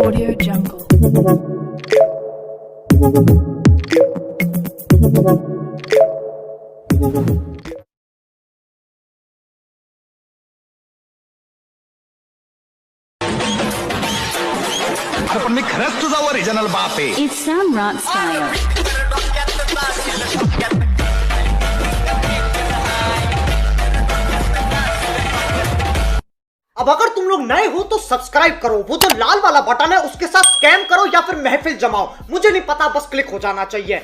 Audio Jungle. पण मी खरंच तुझा ओरिजिनल बाप आहे. It's some rock style. अब अगर तुम लोग नए हो तो सब्सक्राइब करो, वो जो लाल वाला बटन है उसके साथ स्कैम करो या फिर महफिल जमाओ, मुझे नहीं पता, बस क्लिक हो जाना चाहिए.